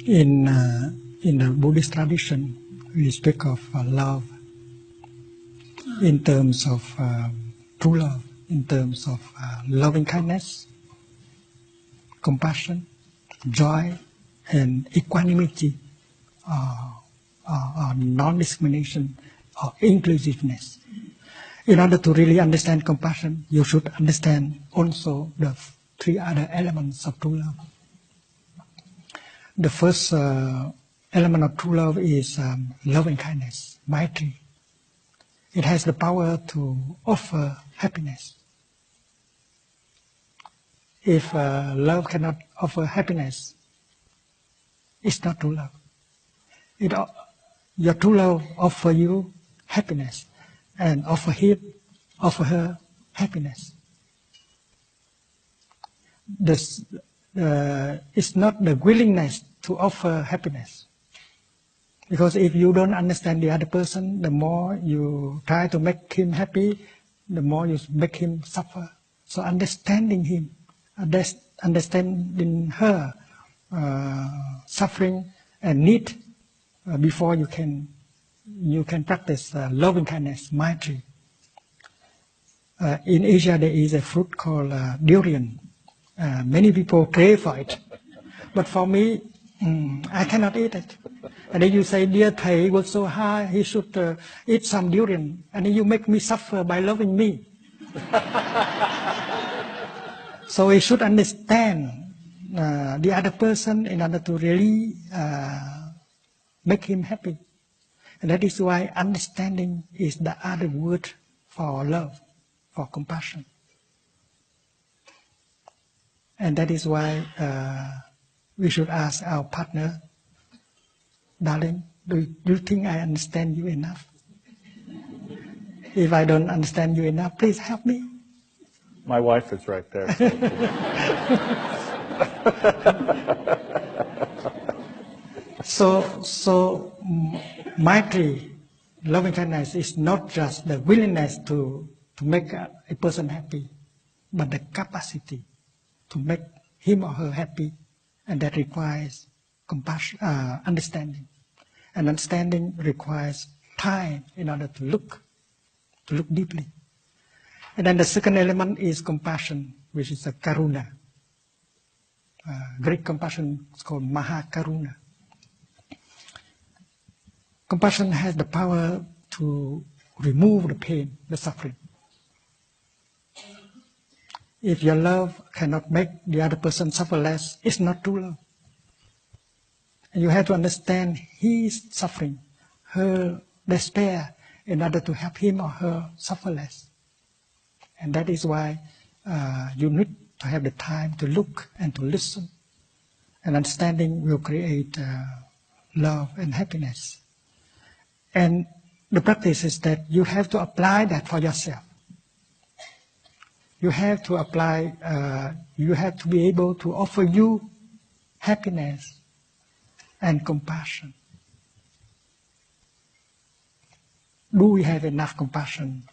In the Buddhist tradition, we speak of love in terms of true love, in terms of loving kindness, compassion, joy, and equanimity, or non-discrimination, or inclusiveness. In order to really understand compassion, you should understand also the three other elements of true love. The first element of true love is loving kindness, maitri. It has the power to offer happiness. If love cannot offer happiness, it's not true love. Your true love offer you happiness, and offer her happiness. It's not the willingness to offer happiness. Because if you don't understand the other person, the more you try to make him happy, the more you make him suffer. So understanding him, understanding her suffering and need before you can practice loving kindness, maitri. In Asia, there is a fruit called durian. Many people pray for it, but for me, I cannot eat it. And then you say, dear Thầy was so high, he should eat some durian. And then you make me suffer by loving me. So we should understand the other person in order to really make him happy. And that is why understanding is the other word for love, for compassion. And that is why we should ask our partner, darling, do you think I understand you enough? If I don't understand you enough, please help me. My wife is right there. So maitri, loving kindness, is not just the willingness to make a person happy, but the capacity to make him or her happy, and that requires compassion, understanding. And understanding requires time in order to look deeply. And then the second element is compassion, which is a karuna. Greek compassion is called mahakaruna. Compassion has the power to remove the pain, the suffering. If your love cannot make the other person suffer less, it's not true love. And you have to understand his suffering, her despair, in order to help him or her suffer less. And that is why you need to have the time to look and to listen. And understanding will create love and happiness. And the practice is that you have to apply that for yourself. You have to apply, you have to be able to offer you happiness and compassion. Do we have enough compassion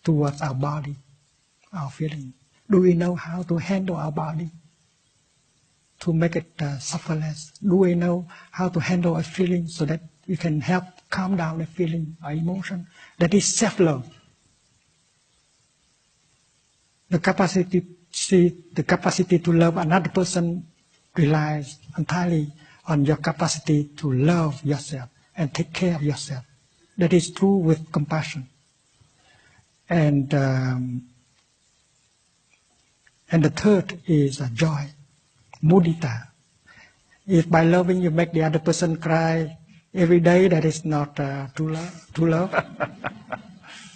towards our body, our feeling? Do we know how to handle our body to make it suffer less? Do we know how to handle a feeling so that we can help calm down a feeling or emotion? That is self-love. The capacity to love another person relies entirely on your capacity to love yourself and take care of yourself. That is true with compassion. And the third is joy, mudita. If by loving you make the other person cry every day, that is not true love.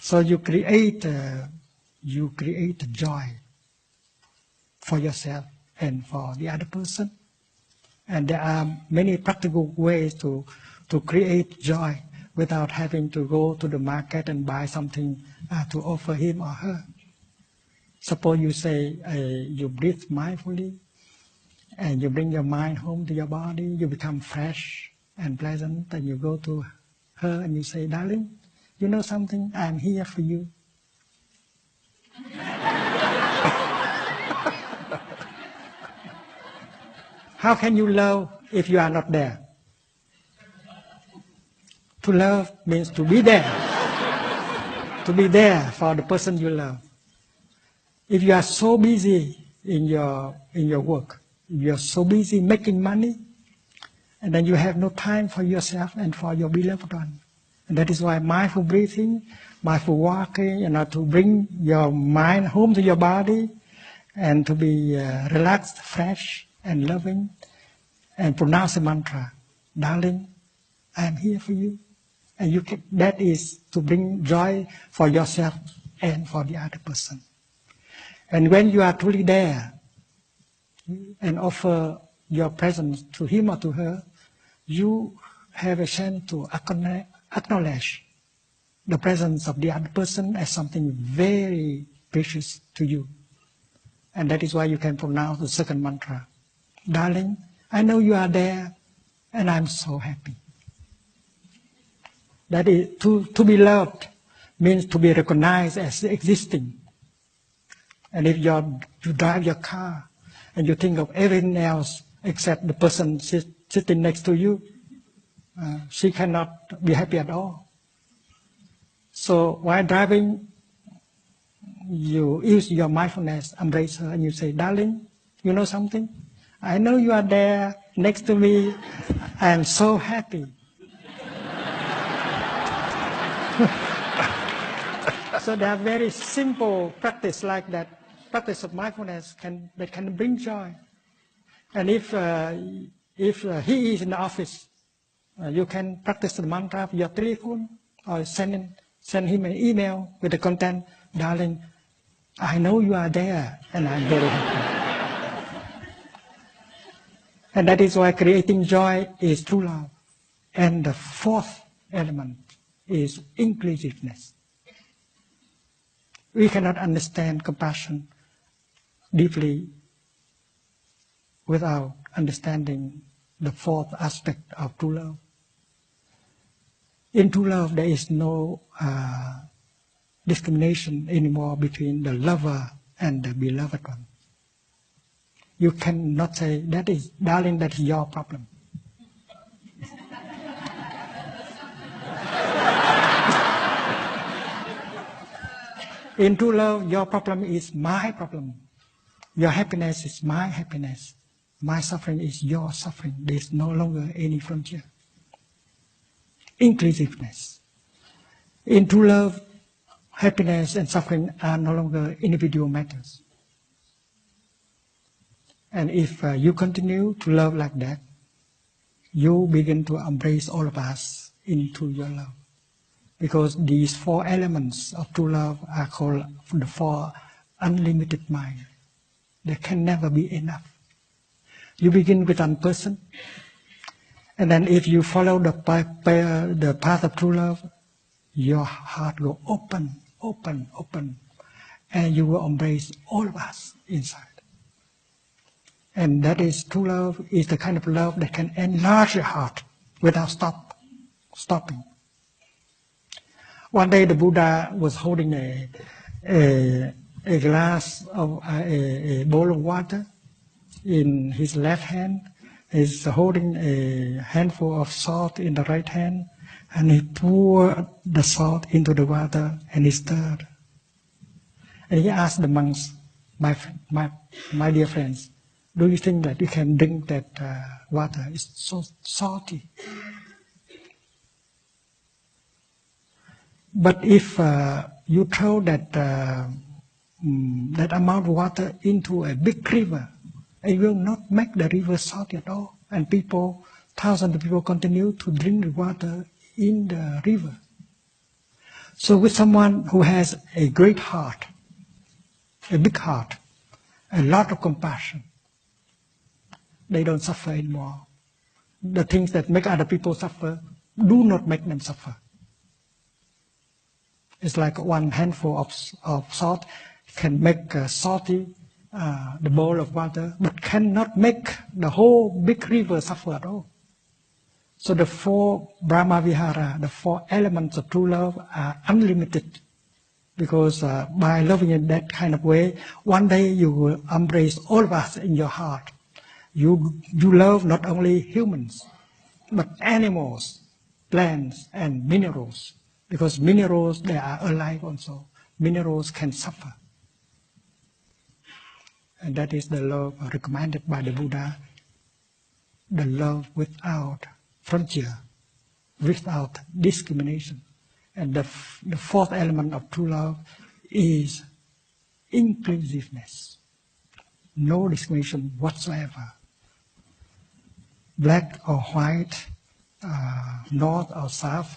So you create joy for yourself and for the other person. And there are many practical ways to create joy without having to go to the market and buy something to offer him or her. Suppose you say you breathe mindfully and you bring your mind home to your body, you become fresh and pleasant, and you go to her and you say, darling, you know something? I'm here for you. How can you love if you are not there? To love means to be there. To be there for the person you love. If you are so busy in your work, if you are so busy making money, and then you have no time for yourself and for your beloved one. And that is why mindful breathing, mindful walking, to bring your mind home to your body and to be relaxed, fresh, and loving, and pronounce the mantra, darling, I am here for you. And that is to bring joy for yourself and for the other person. And when you are truly there and offer your presence to him or to her, you have a chance to acknowledge the presence of the other person as something very precious to you. And that is why you can pronounce the second mantra. Darling, I know you are there and I'm so happy. That is, to be loved means to be recognized as existing. And if you drive your car and you think of everything else except the person sitting next to you, she cannot be happy at all. So while driving, you use your mindfulness, embrace her, and you say, darling, you know something? I know you are there next to me. I am so happy. So there are very simple practice like that. Practice of mindfulness that can bring joy. And if he is in the office, you can practice the mantra of your telephone or send him an email with the content, darling, I know you are there and I'm very happy. And that is why creating joy is true love. And the fourth element is inclusiveness. We cannot understand compassion deeply without understanding the fourth aspect of true love. In true love, there is no discrimination anymore between the lover and the beloved one. You cannot say, darling, that is your problem. In true love, your problem is my problem. Your happiness is my happiness. My suffering is your suffering. There is no longer any frontier. Inclusiveness. In true love, happiness and suffering are no longer individual matters. And if you continue to love like that, you begin to embrace all of us into your love. Because these four elements of true love are called the four unlimited mind. There can never be enough. You begin with one person, and then if you follow the path of true love, your heart will open, and you will embrace all of us inside. And that is true love, is the kind of love that can enlarge your heart without stopping. One day the Buddha was holding a glass of a bowl of water in his left hand. He's holding a handful of salt in the right hand, and he poured the salt into the water and he stirred. And he asked the monks, my dear friends, do you think that you can drink that water? It's so salty. But if you throw that amount of water into a big river, it will not make the river salty at all. And thousands of people continue to drink the water in the river. So with someone who has a great heart, a big heart, a lot of compassion, they don't suffer anymore. The things that make other people suffer do not make them suffer. It's like one handful of salt can make salty the bowl of water, but cannot make the whole big river suffer at all. So the four Brahma Vihara, the four elements of true love are unlimited. Because by loving in that kind of way, one day you will embrace all of us in your heart. You love not only humans, but animals, plants, and minerals. Because minerals, they are alive also. Minerals can suffer. And that is the love recommended by the Buddha. The love without frontier, without discrimination. And the fourth element of true love is inclusiveness. No discrimination whatsoever. Black or white, north or south,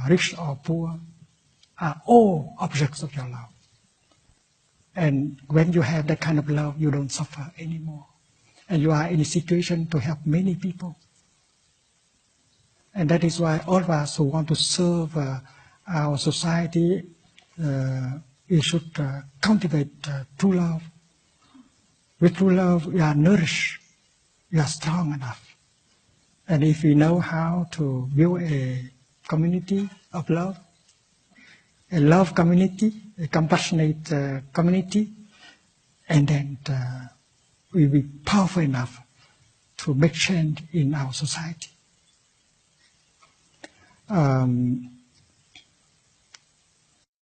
rich or poor, are all objects of your love. And when you have that kind of love, you don't suffer anymore. And you are in a situation to help many people. And that is why all of us who want to serve our society, we should cultivate true love. With true love, we are nourished, we are strong enough. And if we know how to build a community of love, a love community, a compassionate community, and then we will be powerful enough to make change in our society.